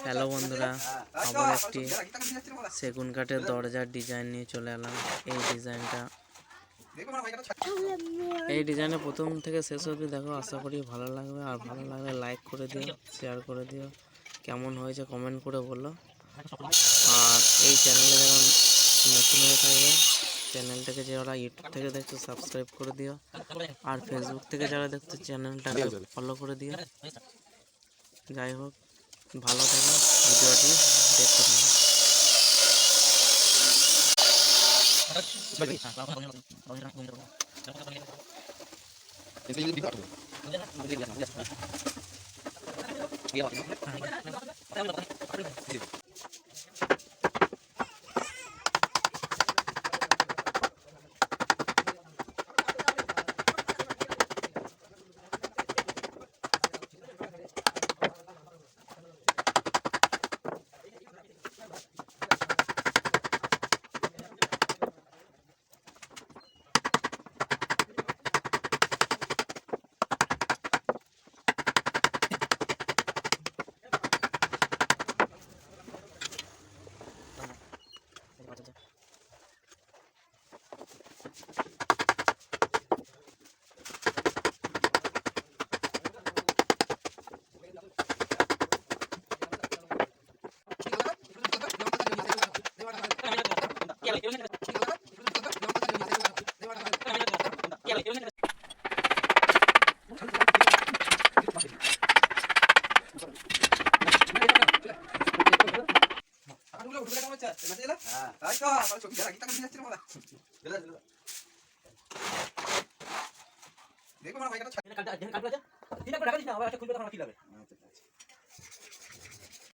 Hello বন্ধুরা, আবার একটি সেগুন কাঠের দরজার ডিজাইন নিয়ে চলে এলাম। এই ডিজাইনটা প্রথম থেকে শেষ অবধি দেখো, আশা করি ভালো লাগবে। আর ভালো লাগলে লাইক করে দিও, শেয়ার করে দিও, কেমন হয়েছে কমেন্ট করে বলো। আর এই চ্যানেলে যারা নতুন হয়ে থাকবে, চ্যানেলটাকে যারা ইউটিউব থেকে দেখছো সাবস্ক্রাইব করে দিও। আর ফেসবুক থেকে যারা দেখছো চ্যানেলটাকে ফলো করে দিও। যাই হোক, ভালো থাকো, ভিডিওটি দেখতে থাকো। দেখো